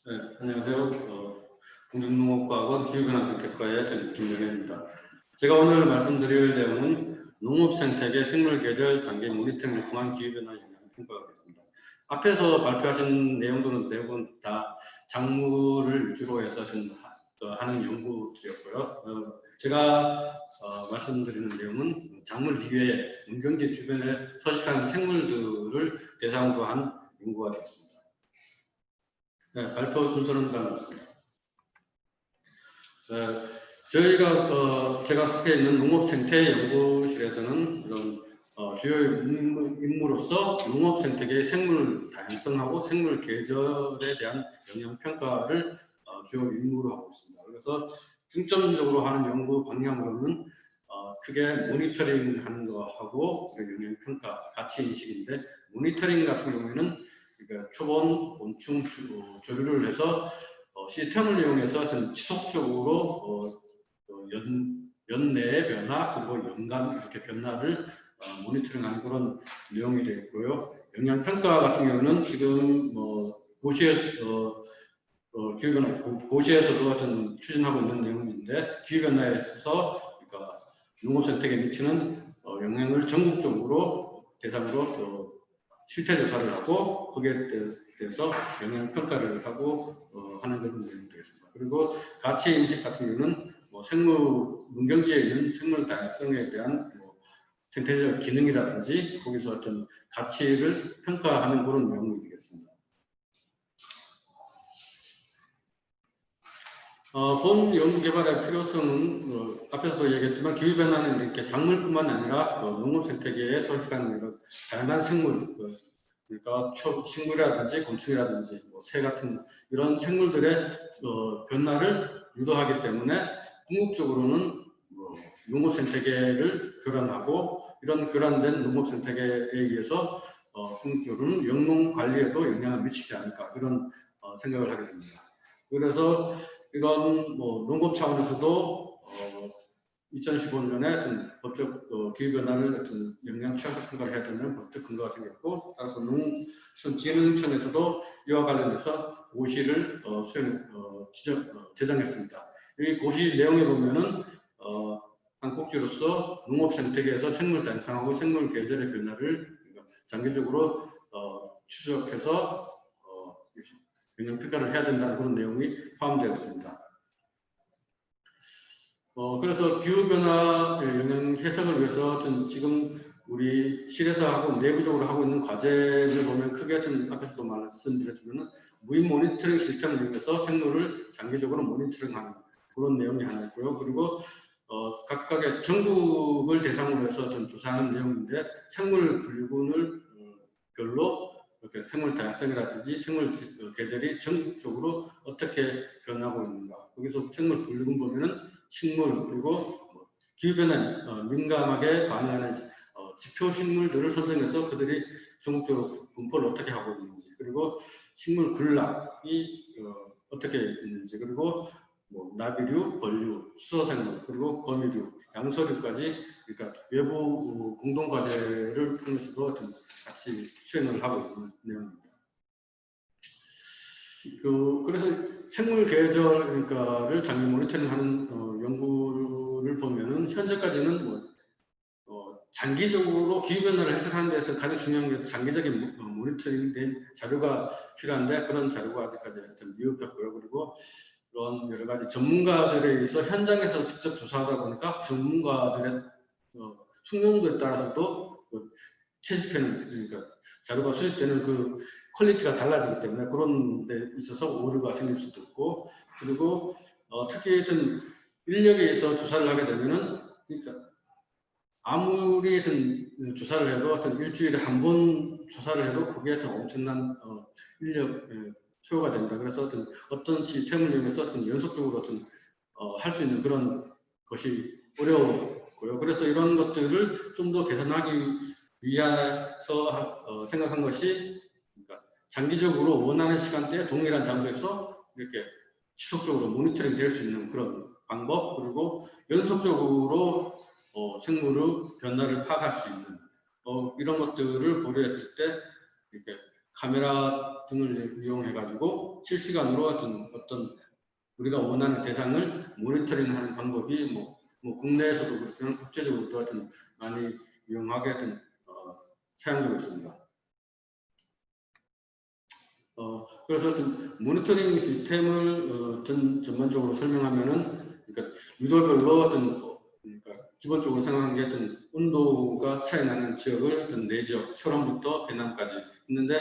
네, 안녕하세요. 공중농업과학원 기후변화생태과의 김영현입니다. 제가 오늘 말씀드릴 내용은 농업생태계 생물계절 장기 모니터링을 통한 기후변화 영향 평가하겠습니다. 앞에서 발표하신 내용들은 대부분 다 작물을 위주로 해서 하는 연구였고요. 제가 말씀드리는 내용은 작물 이외에 문경지 주변에 서식하는 생물들을 대상으로 한 연구가 되겠습니다. 네, 발표 순서는 다음입니다. 제가 속해 있는 농업생태연구실에서는 이런 주요 임무로서 농업생태계의 생물 다양성하고 생물 계절에 대한 영향 평가를 주요 임무로 하고 있습니다. 그래서 중점적으로 하는 연구 방향으로는 크게 모니터링 하는 거하고 영향 평가, 가치 인식인데 모니터링 같은 경우에는 그러니까 초본, 곤충, 조류를 해서 시스템을 이용해서 어떤 지속적으로 연내의 변화 그리고 연간 이렇게 변화를 모니터링하는 그런 내용이 되어 있고요. 영양 평가 같은 경우는 지금 고시에서 고시에서도 어떤 추진하고 있는 내용인데 기후변화에 있어서 그러니까 농업생태계에 미치는 영향을 전국적으로 대상으로 실태 조사를 하고 거기에 대해서 영향 평가를 하고 하는 그런 내용이 되겠습니다. 그리고 가치 인식 같은 경우는 문경지에 있는 생물 다양성에 대한 생태적 기능이라든지 거기서 어떤 가치를 평가하는 그런 내용이 되겠습니다. 본 연구 개발의 필요성은 앞에서도 얘기했지만 기후변화는 이렇게 작물뿐만 아니라 농업 생태계에 서식하는 이런 다양한 생물, 그러니까 식물이라든지 곤충이라든지 새 같은 이런 생물들의 변화를 유도하기 때문에 궁극적으로는 농업 생태계를 교란하고 이런 교란된 농업 생태계에 의해서 궁극적으로는 영농 관리에도 영향을 미치지 않을까 이런 생각을 하게 됩니다. 그래서 이런 농업 차원에서도 2015년에 법적 기후변화를 어떤 영향 취약적 평가를 해야 되는 법적 근거가 생겼고 따라서 농촌진흥청에서도 이와 관련해서 고시를 제정했습니다. 이 고시 내용에 보면은 한 꼭지로서 농업 생태계에서 생물 다양성하고 생물 계절의 변화를 장기적으로 추적해서 영향 평가를 해야 된다는 그런 내용이 포함되어 있습니다. 그래서 기후변화 영향 해석을 위해서 지금 우리 실에서 하고 내부적으로 하고 있는 과제를 보면 크게 앞에서도 말씀드렸지만 무인 모니터링 시스템을 이용해서 생물을 장기적으로 모니터링하는 그런 내용이 하나 있고요. 그리고 각각의 전국을 대상으로 해서 조사하는 내용인데 생물 분류군을 별로 이렇게 생물 다양성이라든지 생물 계절이 전국적으로 어떻게 변하고 있는가. 거기서 생물 분류군 보면은 식물 그리고 기후변화에 민감하게 반응하는 지표 식물들을 선정해서 그들이 전국적으로 분포를 어떻게 하고 있는지 그리고 식물 군락이 어떻게 있는지 그리고 나비류, 벌류, 수소생물 그리고 거미류, 양서류까지 그러니까 외부 공동과제를 통해서도 같이 수행을 하고 있는 내용입니다. 그래서 생물 계절 그러니까를 장기 모니터링하는 연구를 보면은 현재까지는 장기적으로 기후변화를 해석하는 데서 가장 중요한 게 장기적인 모니터링된 자료가 필요한데 그런 자료가 아직까지 미흡했고요. 그리고 그런 여러 가지 전문가들에 의해서 현장에서 직접 조사하다 보니까 전문가들의 숙련도에 따라서도 채집하는 그러니까 자료가 수집되는 그 퀄리티가 달라지기 때문에 그런 데 있어서 오류가 생길 수도 있고 그리고 특히 인력에 의해서 조사를 하게 되면은 그러니까 아무리 조사를 해도 일주일에 한 번 조사를 해도 그게 엄청난 인력 소요가 된다. 그래서 어떤 시스템을 이용해서 연속적으로 할 수 있는 그런 것이 어려웠고요. 그래서 이런 것들을 좀 더 개선하기 위해서 생각한 것이 그러니까 장기적으로 원하는 시간대에 동일한 장소에서 이렇게 지속적으로 모니터링 될 수 있는 그런 방법 그리고 연속적으로 생물의 변화를 파악할 수 있는 이런 것들을 고려했을 때 이렇게 카메라 등을 이용해 가지고 실시간으로 어떤 우리가 원하는 대상을 모니터링하는 방법이 국내에서도 그렇지만 국제적으로도 하여튼 많이 이용하게 사용되고 있습니다. 그래서 모니터링 시스템을 전반적으로 설명하면은, 그러니까 유도별로 그러니까 기본적으로 생각한 게 온도가 차이 나는 지역을 4지역, 철원부터 배남까지 있는데,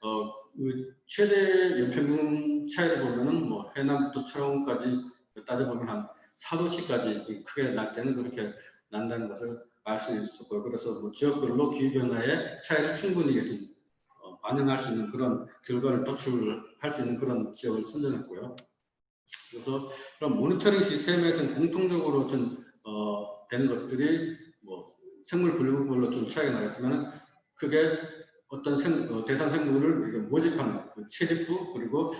그 최대 연평균 차이를 보면은 해남부터 철원까지 따져보면 한 4도씨까지 크게 날 때는 그렇게 난다는 것을 알 수 있었고요. 그래서 지역별로 기후변화의 차이를 충분히 반영할 수 있는 그런 결과를 도출할 수 있는 그런 지역을 선정했고요. 그래서 그런 모니터링 시스템에 공통적으로 되는 것들이 생물 분류별로 좀 차이가 나겠지만 크게 어떤 대상 생물을 모집하는 채집부, 그리고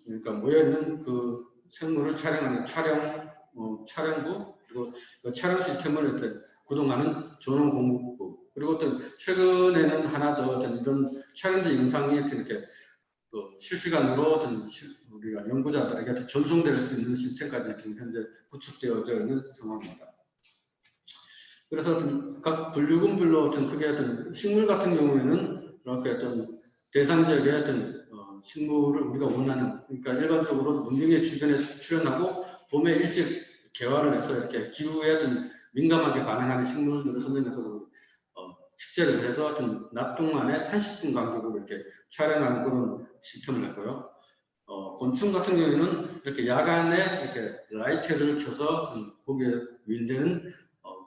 그러니까 모여있는 그 생물을 촬영하는 촬영부, 그리고 그 촬영 시스템을 이렇게 구동하는 전원 공급부, 그리고 또 최근에는 하나 더 이런 촬영된 영상이 이렇게 실시간으로 우리가 연구자들에게 전송될 수 있는 시스템까지 지금 현재 구축되어져 있는 상황입니다. 그래서 각 분류군별로 크게 식물 같은 경우에는 이렇게 대상 지역의 식물을 우리가 원하는, 그러니까 일반적으로 문명의 주변에 출현하고 봄에 일찍 개화를 해서 이렇게 기후에 민감하게 반응하는 식물들을 선정해서 식재를 해서 낮 동안에 30분 간격으로 이렇게 촬영하는 그런 시스템을 했고요. 곤충 같은 경우에는 이렇게 야간에 이렇게 라이트를 켜서 거기에 유인되는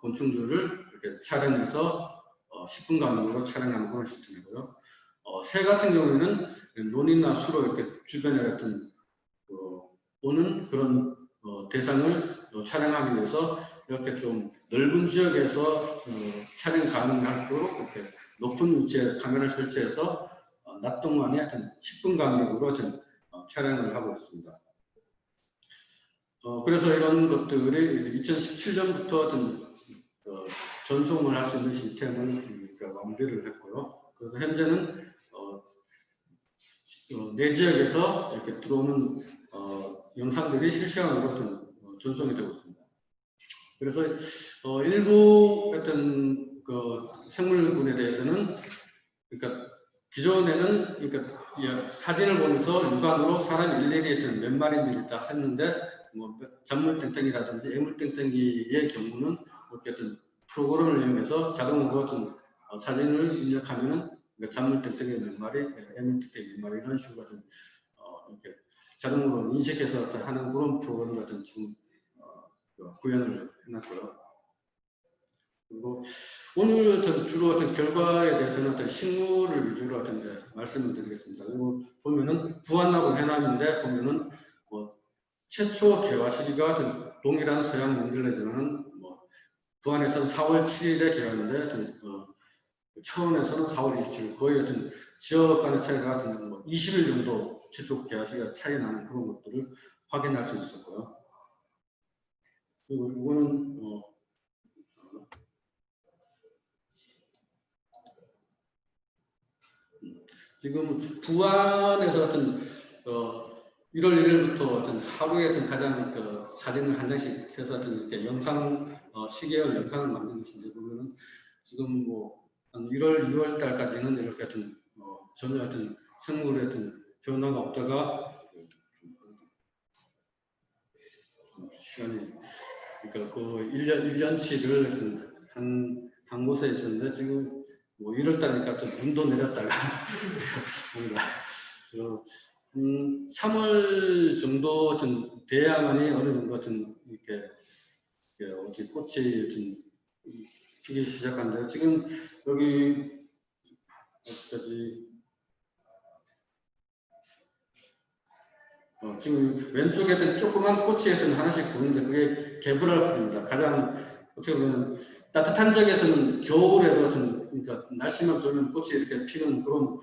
곤충들을 이렇게 촬영해서 10분 간격으로 촬영하는 그런 시스템이고요. 새 같은 경우에는 논이나 수로 이렇게 주변에 오는 그런 대상을 촬영하기 위해서 이렇게 좀 넓은 지역에서 촬영 가능하도록 이렇게 높은 위치에 카메라를 설치해서 낮 동안에 10분 간격으로 촬영을 하고 있습니다. 그래서 이런 것들이 2017년부터 전송을 할 수 있는 시스템을 완비를 했고요. 그래서 현재는 내 지역에서 이렇게 들어오는 영상들이 실시간으로 전송이 되고 있습니다. 그래서 일부 그 생물군에 대해서는, 그러니까 기존에는 사진을 보면서 육안으로 사람 일일이 몇 마리인지를 다 셌는데, 잔물땡땡이라든지 애물땡땡이의 경우는 이렇게 프로그램을 이용해서 자동으로 사진을 입력하면은 잔물땡땡이 몇 마리, 애물땡땡이 몇 마리 이런 식으로 이렇게 자동으로 인식해서 하는 그런 프로그램 같은 구현을 해놨고요. 그리고 오늘 주로 결과에 대해서는 식물을 위주로 말씀을 드리겠습니다. 그리고 보면은 부안하고 해남인데 보면은 최초 개화 시기가 동일한 서양 몽골레지만은 부안에서는 4월 7일에 개화인데 철원에서는 4월 27일, 거의 지역 간의 차이가 20일 정도 최초 개화 시기가 차이 나는 그런 것들을 확인할 수 있었고요. 그리고 이거는 지금 부안에서 1월 1일부터 하루에 가장 사진을 한 장씩 해서 이렇게 영상 시계열 영상을 만든 것인데, 보면은 지금 한 1월 2월 달까지는 이렇게 전혀 생물의 변화가 없다가 시간이, 그러니까 그 1년치를 한 곳에 있었는데, 지금 1월 달이니까 눈도 내렸다가 3월 정도 돼야만이 어느 정도 이렇게 어디 꽃이 피기 시작하는데, 지금 여기 어디까지 지금 왼쪽에 조그만 꽃이 하나씩 보이는데 그게 개불알풀입니다. 가장 어떻게 보면 따뜻한 지역에서는 겨울에도 그러니까 날씨만 좋으면 꽃이 이렇게 피는 그런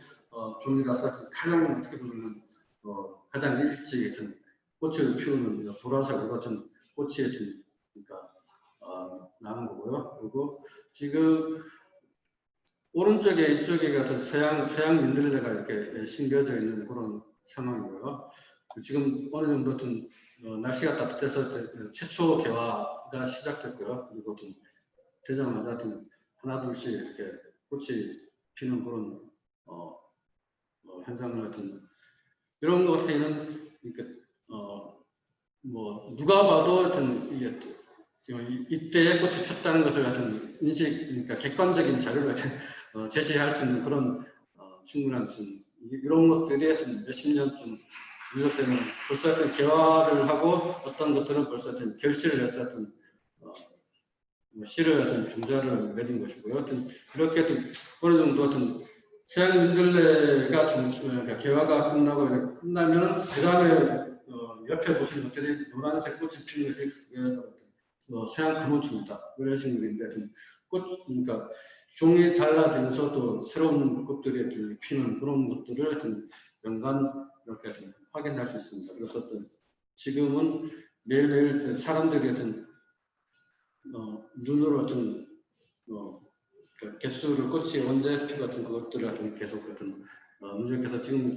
종이라서 가장 어떻게 보면 가장 일찍 꽃을 피우는 보라색으로 같은 꽃이 그러니까 나온 거고요. 그리고 지금 오른쪽에 이쪽에 같은 서양 민들레가 이렇게 심겨져 있는 그런 상황이고요. 지금 어느 정도 어떤 날씨가 따뜻해서 최초 개화가 시작됐고요. 그리고 좀 되자마자 하나 둘씩 이렇게 꽃이 피는 그런 현상을 같은 이런 것 같은 이렇게 뭐 누가 봐도 어떤 이게 이때에 꽃이 폈다는 것을 같은 인식, 그러니까 객관적인 자료를 같은 제시할 수 있는 그런 충분한 이런 것들이 하여튼 몇십 년 좀 누적되면 벌써 하여튼 개화를 하고 어떤 것들은 벌써 하여튼 결실을 해서 하여튼 씨를 하여튼 종자를 맺은 것이고요. 하여튼 이렇게 하여튼 어느 정도 하여튼 서양 민들레가 그러니까 개화가 끝나고 끝나면은 그 다음에 옆에 보시는 것들이 노란색 꽃이 피는 것이 서양 금원초입니다. 이런 식입니다. 꽃, 그러니까 종이 달라지면서 또 새로운 꽃들이 피는 그런 것들을 하여튼 연간 이렇게 하여튼 확인할 수 있습니다. 그래서 지금은 매일매일 사람들이 하여튼 눈으로 하여튼 그 개수를 꽃이 언제 피 같은 그것들을 하여튼 계속 하여튼 누적해서 지금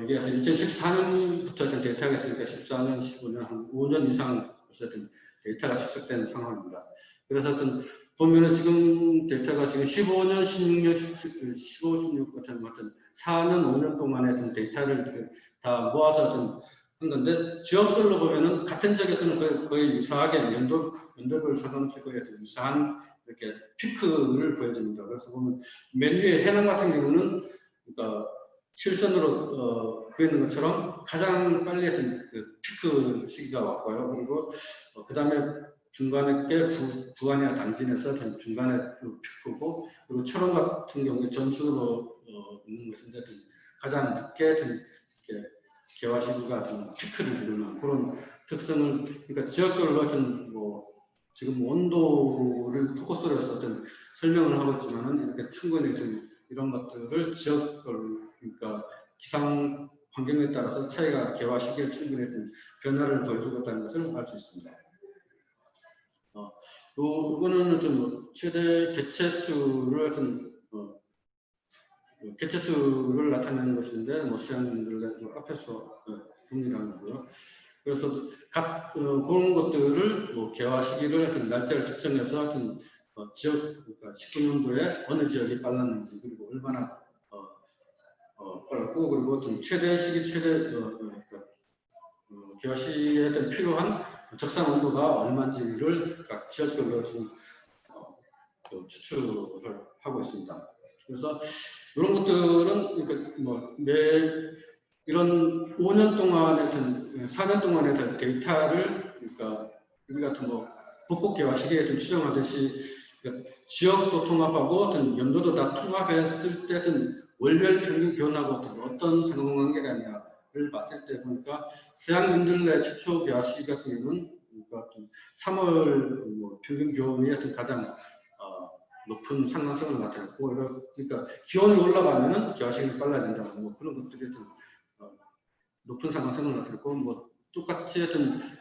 이게 2014년부터 데이터가 있으니까 14년, 15년, 한 5년 이상 어쨌든 데이터가 축적된 상황입니다. 그래서 하여튼 보면은 지금 데이터가 지금 15년, 16년, 15, 16 같은 4년, 5년 동안에 하여튼 데이터를 다 모아서 한 건데 지역별로 보면은 같은 지역에서는 거의 유사하게 연도별 상관없이 유사한 이렇게 피크를 보여줍니다. 그래서 보면 맨 위에 해남 같은 경우는 그러니까 실선으로 그리는 것처럼 가장 빨리 했던 그 피크 시기가 왔고요. 그리고 그 다음에 중간에 꽤 부안이나 당진에서 중간에 피크고, 그리고 철원 같은 경우에 전수로 있는 것인데 가장 늦게 이렇게 개화 시기가 피크를 이루는 그런 특성을, 그러니까 지역별로 지금 온도를 포커스로 해서 설명을 하고 있지만은 이렇게 충분히 이런 것들을 지역별, 그러니까 기상 환경에 따라서 차이가 개화 시기에 충분히 변화를 보여주고 있다는 것을 알 수 있습니다. 이거는 최대 개체수를 개체수를 나타내는 것인데 서양민들레 앞에서 동일한 거고요. 그래서 그런 것들을 개화 시기를 날짜를 측정해서 지역, 그러니까 19년도에 어느 지역이 빨랐는지, 그리고 얼마나 빨랐고, 그리고 최대 시기, 개화 시기에 필요한 적상 온도가 얼마인지를 각 지역별로 지금 추출을 하고 있습니다. 그래서 이런 것들은 그러니까 이런 5년 동안에 4년 동안의 데이터를 그러니까 우리 같은 벚꽃 개화 시기에 추정하듯이 지역도 통합하고 연도도 다 통합했을 때 월별 평균 기온하고 어떤 상관관계가 있냐를 봤을 때 보니까 서양 민들레 최초 개화 시기 같은 경우는 그러니까 3월 평균 기온이 가장 높은 상관성을 나타냈고, 그러니까 기온이 올라가면은 개화 시기가 빨라진다. 그런 것들이 높은 상관성을 나타냈고, 똑같이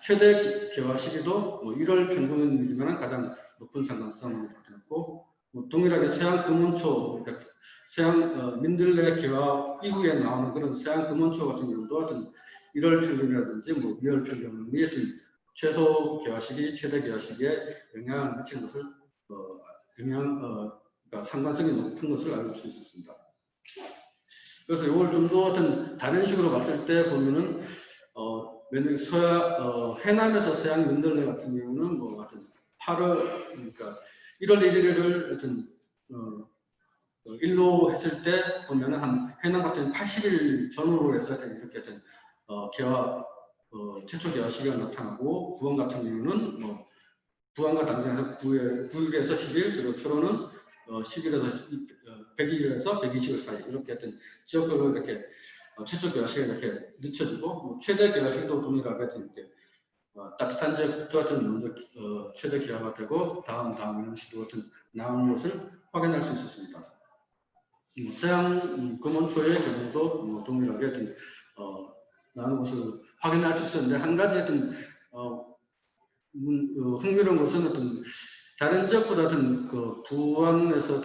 최대 개화 시기도 1월 평균이지만 가장 높은 상관성을 나타냈고, 동일하게 서양 금원초, 그러니까 서양 민들레 개화 이후에 나오는 그런 서양 금원초 같은 경우도 1월 평균이라든지 2월 평균이 최소 개화 시기, 최대 개화 시기에 영향을 미치는 것을 그러니까 상관성이 높은 것을 알 수 있었습니다. 그래서 이걸 좀 더 다른 식으로 봤을 때 보면은 해남에서 서양 민들레 같은 경우는 8월, 그러니까 1월 1일을 일로 했을 때 보면은 한 해남 같은 80일 전후로 해서 이렇게 개화 최초 개화 시기가 나타나고, 부원 같은 경우는 부안과 당진에서 9일에서 10일, 그리고 철원은 10일에서 100일에서 120일 사이, 이렇게 지역별로 이렇게 최초 개화 시기가 이렇게 늦춰지고, 최대 개화 시기도 동일하게 이렇게 따뜻한 지역부터 먼저 최대 개화가 되고 다음 이런 식으로 나오는 것을 확인할 수 있었습니다. 서양 금원초의 경우도 동일하게 나오는 것을 확인할 수 있었는데, 한 가지 흥미로운 것은 다른 지역보다 부안에서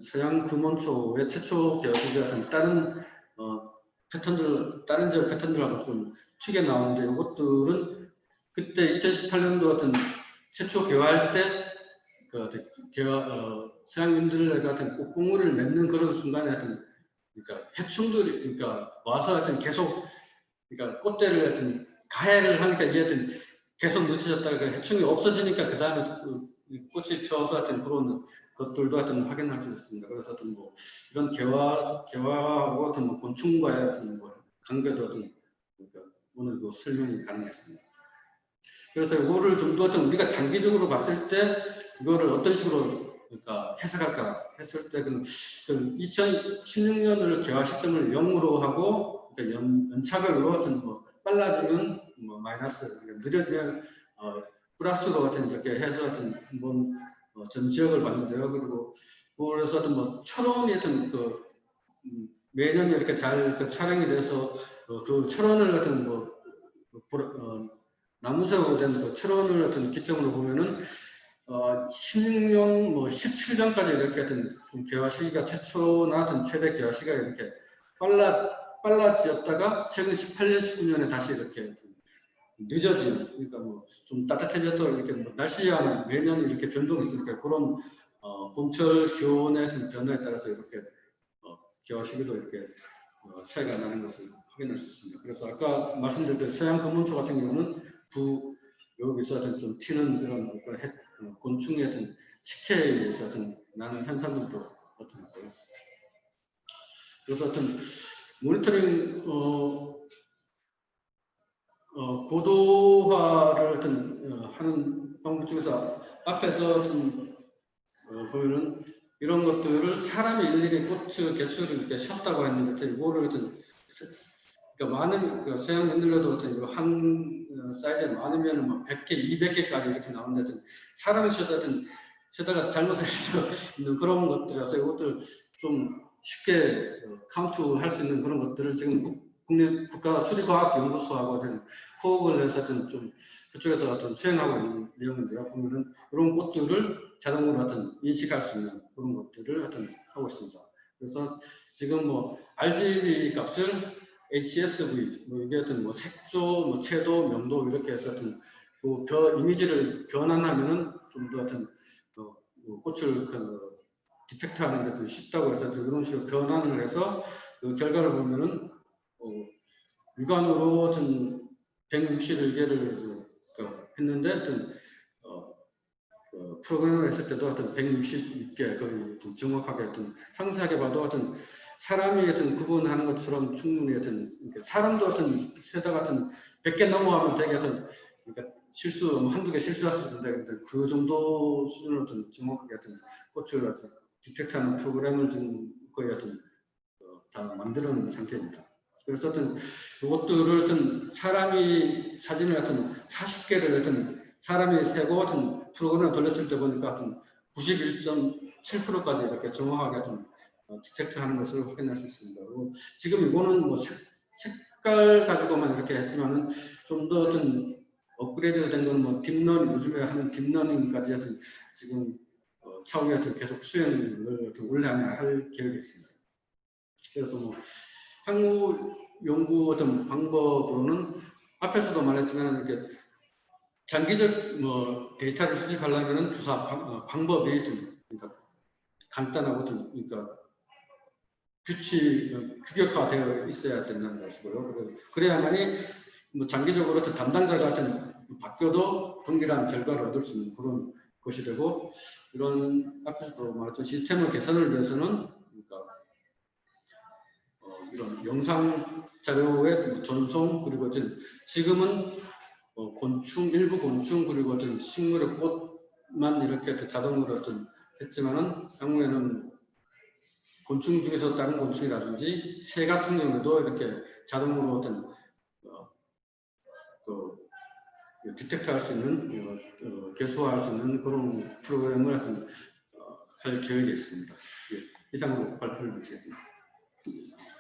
서양 금원초의 최초 개화기 같은 다른 패턴들, 다른 지역 패턴들하고 좀 튀게 나오는데 이것들은 그때 2018년도 같은 최초 개화할 때 서양인들 같은 꽃봉오리를 맺는 그런 순간에 하여튼 그러니까 해충들이 그러니까 와서 하여튼 계속 그러니까 꽃대를 하여튼 가해를 하니까 이게 하여튼 계속 늦춰졌다가 그 해충이 없어지니까 그 다음에 꽃이 펴서 하여튼 그런 것들도 하여튼 확인할 수 있습니다. 그래서 하여튼 뭐 이런 개화하고 하여튼 뭐 곤충과의 하여튼 뭐 관계도 하여튼 그러니까 오늘 그 설명이 가능했습니다. 그래서 이거를 좀 더 하여튼 우리가 장기적으로 봤을 때 이거를 어떤 식으로 그러니까 해석할까 했을 때 그 2016년을 개화 시점을 0으로 하고 그러니까 연차별로 하여튼 뭐 빨라지면 뭐 마이너스 그러니까 느려지면 플러스로 하여튼 이렇게 해서 하여튼 한번 전 지역을 봤는데요. 그리고 그래서 하여튼 뭐 철원이 하여튼 매년 이렇게 잘 촬영이 돼서 그 철원을 하여튼 나무새우로 된 그 철원을 하여튼 기점으로 보면은 16년 뭐 17년까지 이렇게 하여튼 좀 개화 시기가 최초나 하여튼 최대 개화 시기가 이렇게 빨라지었다가 최근 18년, 19년에 다시 이렇게 늦어진 그러니까 뭐 좀 따뜻해져서 이렇게 뭐 날씨와 매년 이렇게 변동이 있으니까 그런 봄철 기온의 변화에 따라서 이렇게 개화 시기도 이렇게 차이가 나는 것을 확인할 수 있습니다. 그래서 아까 말씀드렸던 서양 금문초 같은 경우는 여기서 좀 튀는 그런 곤충의 어떤 식혜에 의해서 나는 현상들도 나타났고요. 그래서 모니터링 고도화를 하는 방법 중에서 앞에서 보면은 이런 것들을 사람이 일일이 꽃 개수를 이렇게 쉬었다고 했는데 이거를 그러니까 많은 서양 민들레도 한 사이즈에 많으면 뭐 100개, 200개까지 이렇게 나오는데 사람이 쉬다가 잘못할 수 있는 그런 것들이라서 이것들 좀 쉽게 카운트할 수 있는 그런 것들을 지금 국가 수리과학연구소하고 코업을 해서 좀 그쪽에서 수행하고 있는 내용인데요. 보면은 이런 꽃들을 자동으로 인식할 수 있는 그런 것들을 하고 있습니다. 그래서 지금 뭐 RGB 값을 HSV, 뭐 이게 뭐 색조, 뭐 채도, 명도 이렇게 해서 이미지를 변환하면은 좀 더 꽃을 디텍트하는 게 좀 쉽다고 해서 이런 식으로 변환을 해서 그 결과를 보면은 육안으로 161개를 했는데 프로그램을 했을 때도 166개 거의 정확하게 상세하게 봐도 사람이 구분하는 것처럼 충분히 사람도 세다 100개 넘어가면 되게 그러니까 한두 개 실수할 수 있는데 그 정도 수준으로 정확하게 꽃을 디텍트하는 프로그램을 지금 거의 다 만드는 상태입니다. 그래서 이것들을 사람이 사진을 40개를 사람이 세고 프로그램을 돌렸을 때 보니까 91.7%까지 이렇게 정확하게 디텍트하는 것을 확인할 수 있습니다. 그리고 지금 이거는 뭐 색깔 가지고만 이렇게 했지만은 좀 더 업그레이드 된 건 뭐 딥러닝 요즘에 하는 딥러닝까지 지금 차후에 계속 수행을 올해 안에 할 계획이 있습니다. 그래서 뭐 향후 연구 방법으로는 앞에서도 말했지만 이렇게 장기적 뭐 데이터를 수집하려면은 주사 방법이 그러니까 간단하고 그러니까 규격화되어 있어야 된다는 것이고요. 그래야만이 뭐 장기적으로 담당자가 바뀌어도 동일한 결과를 얻을 수 있는 그런 것이 되고 이런 앞에서도 말했던 시스템의 개선을 위해서는 그러니까 이런 영상 자료의 전송 그리고 지금은 일부 곤충 그리고 식물의 꽃만 이렇게 자동으로 했지만은 향후에는 곤충 중에서 다른 곤충이라든지 새 같은 경우도 이렇게 자동으로 디텍트할 수 있는 개수화할 수 있는 그런 프로그램을 할 계획이 있습니다. 예, 이상으로 발표를 마치겠습니다.